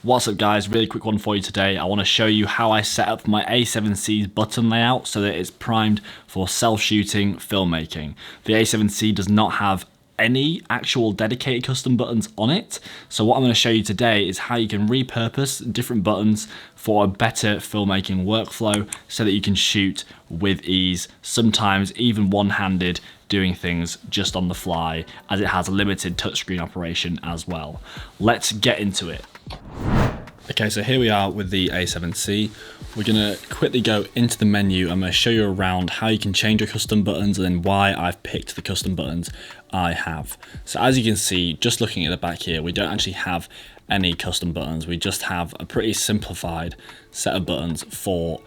What's up guys, really quick one for you today. I want to show you how I set up my A7C's button layout so that it's primed for self-shooting filmmaking. The A7C does not have any actual dedicated custom buttons on it. So what I'm going to show you today is how you can repurpose different buttons for a better filmmaking workflow so that you can shoot with ease, sometimes even one-handed, doing things just on the fly, as it has a limited touchscreen operation as well. Let's get into it. Okay, so here we are with the A7C. We're gonna quickly go into the menu. I'm gonna show you around how you can change your custom buttons and then why I've picked the custom buttons I have. So as you can see, just looking at the back here, we don't actually have any custom buttons. We just have a pretty simplified set of buttons for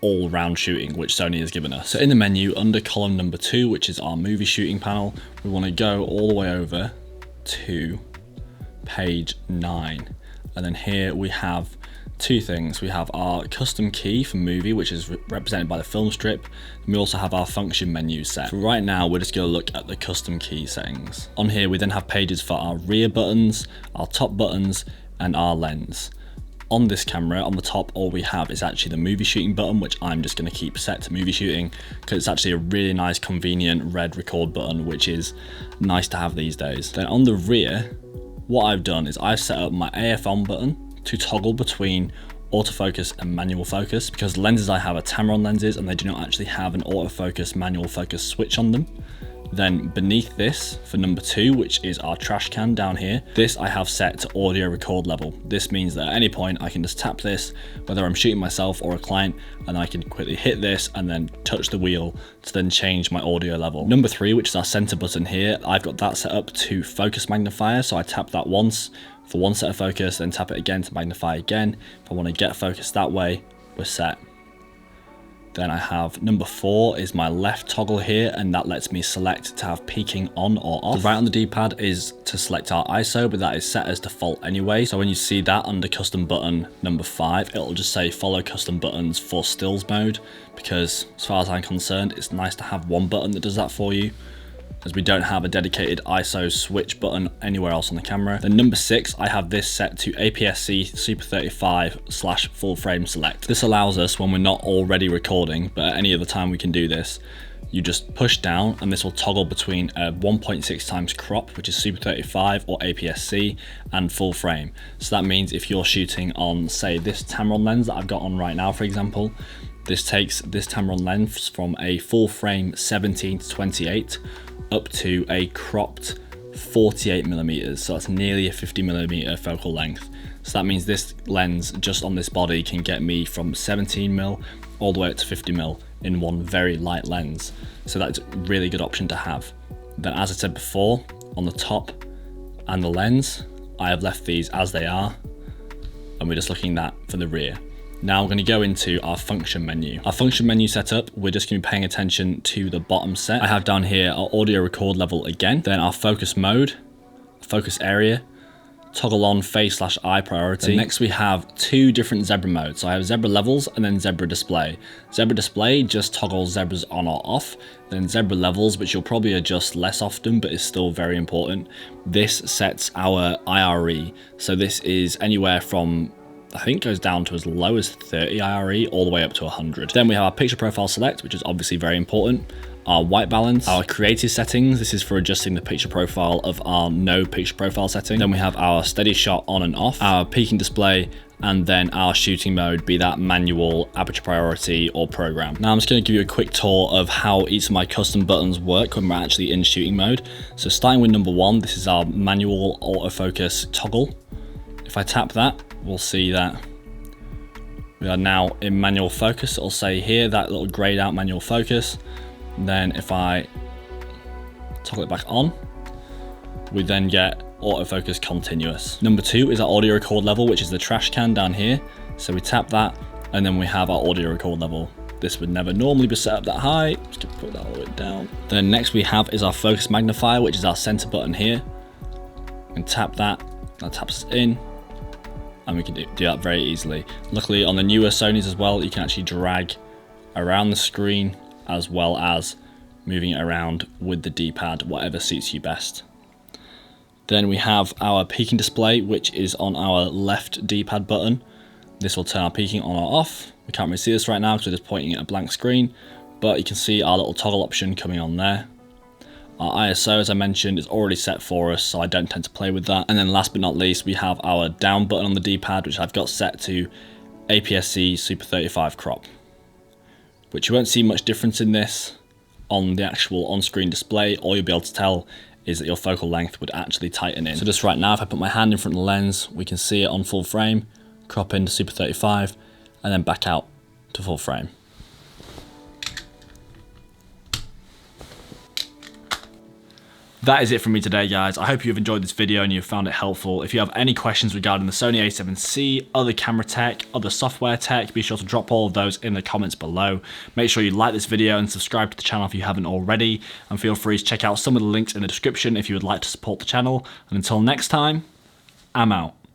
all round shooting, which Sony has given us. So in the menu, under column number 2, which is our movie shooting panel, we wanna go all the way over to page 9. And then here we have two things. We have our custom key for movie, which is represented by the film strip. And we also have our function menu set. For right now, we're just gonna look at the custom key settings. On here, we then have pages for our rear buttons, our top buttons, and our lens. On this camera, on the top, all we have is actually the movie shooting button, which I'm just gonna keep set to movie shooting because it's actually a really nice, convenient red record button, which is nice to have these days. Then on the rear, what I've done is I've set up my AF on button to toggle between autofocus and manual focus, because the lenses I have are Tamron lenses and they do not actually have an autofocus manual focus switch on them. Then beneath this, for number 2, which is our trash can down here, this I have set to audio record level. This means that at any point I can just tap this, whether I'm shooting myself or a client, and I can quickly hit this and then touch the wheel to then change my audio level. Number 3, which is our center button here, I've got that set up to focus magnifier. So I tap that once for one set of focus, then tap it again to magnify again. If I want to get focus that way, we're set. Then I have number 4 is my left toggle here, and that lets me select to have peaking on or off. The right on the D-pad is to select our ISO, but that is set as default anyway. So when you see that under custom button number 5, it'll just say follow custom buttons for stills mode, because as far as I'm concerned, it's nice to have one button that does that for you, as we don't have a dedicated ISO switch button anywhere else on the camera. Then number 6, I have this set to APS-C Super 35/ full frame select. This allows us, when we're not already recording, but at any other time we can do this, you just push down and this will toggle between a 1.6 times crop, which is Super 35 or APS-C, and full frame. So that means if you're shooting on, say, this Tamron lens that I've got on right now, for example, this takes this Tamron lens from a full frame 17 to 28 up to a cropped 48mm, so that's nearly a 50mm focal length. So that means this lens just on this body can get me from 17mm all the way up to 50mm in one very light lens. So that's a really good option to have. Then, as I said before, on the top and the lens, I have left these as they are, and we're just looking at that for the rear. Now we're going to go into our function menu. Our function menu setup, we're just going to be paying attention to the bottom set. I have down here our audio record level again, then our focus mode, focus area, toggle on phase/eye priority. Then next we have 2 different zebra modes. So I have zebra levels and then zebra display. Zebra display just toggles zebras on or off. Then zebra levels, which you'll probably adjust less often, but is still very important. This sets our IRE. So this is anywhere from, I think, goes down to as low as 30 IRE all the way up to 100. Then we have our picture profile select, which is obviously very important. Our white balance, our creative settings. This is for adjusting the picture profile of our no picture profile setting. Then we have our steady shot on and off, our peaking display, and then our shooting mode, be that manual, aperture priority, or program. Now I'm just going to give you a quick tour of how each of my custom buttons work when we're actually in shooting mode. So starting with number 1, this is our manual autofocus toggle. If I tap that, we'll see that we are now in manual focus. It'll say here that little grayed out manual focus. And then if I toggle it back on, we then get autofocus continuous. Number 2 is our audio record level, which is the trash can down here. So we tap that and then we have our audio record level. This would never normally be set up that high. Just gonna put that all the way down. Then next we have is our focus magnifier, which is our center button here. And tap that taps us in, and we can do that very easily. Luckily on the newer Sonys as well, you can actually drag around the screen as well as moving it around with the D-pad, whatever suits you best. Then we have our peaking display, which is on our left D-pad button. This will turn our peaking on or off. We can't really see this right now because we're just pointing at a blank screen, but you can see our little toggle option coming on there. Our ISO, as I mentioned, is already set for us, so I don't tend to play with that. And then last but not least, we have our down button on the D-pad, which I've got set to APS-C Super 35 crop, which you won't see much difference in this on the actual on-screen display. All you'll be able to tell is that your focal length would actually tighten in. So just right now, if I put my hand in front of the lens, we can see it on full frame, crop into Super 35, and then back out to full frame. That is it from me today, guys. I hope you've enjoyed this video and you've found it helpful. If you have any questions regarding the Sony A7C, other camera tech, other software tech, be sure to drop all of those in the comments below. Make sure you like this video and subscribe to the channel if you haven't already. And feel free to check out some of the links in the description if you would like to support the channel. And until next time, I'm out.